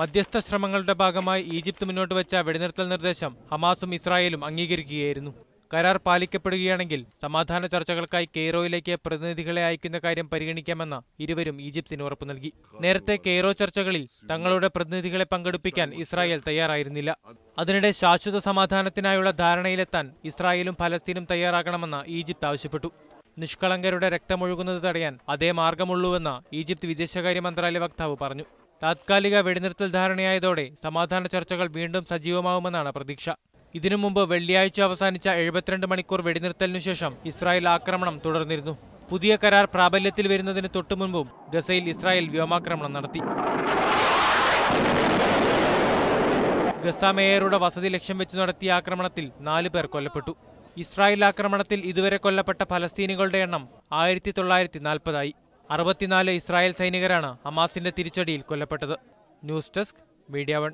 മധ്യസ്ഥ ശ്രമങ്ങളുടെ ഭാഗമായി ഈജിപ്ത് മുന്നോട്ട് വെച്ച വെടിനിർത്തൽ നിർദ്ദേശം ഹമാസും ഇസ്രായേലും അംഗീകരിക്കുകയായിരുന്നു. കരാർ പാലിക്കപ്പെടുകയാണെങ്കിൽ സമാധാന ചർച്ചകൾക്കായി കെയ്റോയിലേക്ക് പ്രതിനിധികളെ അയക്കുന്ന കാര്യം പരിഗണിക്കാമെന്ന് ഇരുവരും ഈജിപ്തിന് ഉറപ്പു നൽകി. നേരത്തെ കെയ്റോ ചർച്ചകളിൽ തങ്ങളുടെ പ്രതിനിധികളെ പങ്കെടുപ്പിക്കാൻ ഇസ്രായേൽ തയ്യാറായിരുന്നില്ല. അതിനിടെ ശാശ്വത സമാധാനത്തിനായുള്ള ധാരണയിലെത്താൻ ഇസ്രായേലും ഫലസ്തീനും തയ്യാറാകണമെന്ന് ഈജിപ്ത് ആവശ്യപ്പെട്ടു. നിഷ്കളങ്കരുടെ രക്തമൊഴുകുന്നത് തടയാൻ അതേ മാർഗമുള്ളൂവെന്ന് ഈജിപ്ത് വിദേശകാര്യ മന്ത്രാലയ വക്താവ് പറഞ്ഞു. താത്കാലിക വെടിനിർത്തൽ ധാരണയായതോടെ സമാധാന ചർച്ചകൾ വീണ്ടും സജീവമാവുമെന്നാണ് പ്രതീക്ഷ. ഇതിനു മുമ്പ് വെള്ളിയാഴ്ച അവസാനിച്ച 72 മണിക്കൂർ വെടിനിർത്തലിനു ശേഷം ഇസ്രായേൽ ആക്രമണം തുടർന്നിരുന്നു. പുതിയ കരാർ പ്രാബല്യത്തിൽ വരുന്നതിന് തൊട്ടുമുൻപും ഗസയിൽ ഇസ്രായേൽ വ്യോമാക്രമണം നടത്തി. ഗസ മേയറുടെ വസതി ലക്ഷ്യം വെച്ച് നടത്തിയ ആക്രമണത്തിൽ 4 പേർ കൊല്ലപ്പെട്ടു. ഇസ്രായേൽ ആക്രമണത്തിൽ ഇതുവരെ കൊല്ലപ്പെട്ട ഫലസ്തീനികളുടെ എണ്ണം 1940 64 ഇസ്രായേൽ സൈനികരാണ് ഹമാസിന്റെ തിരിച്ചടിയിൽ കൊല്ലപ്പെട്ടത്. News desk, media 1.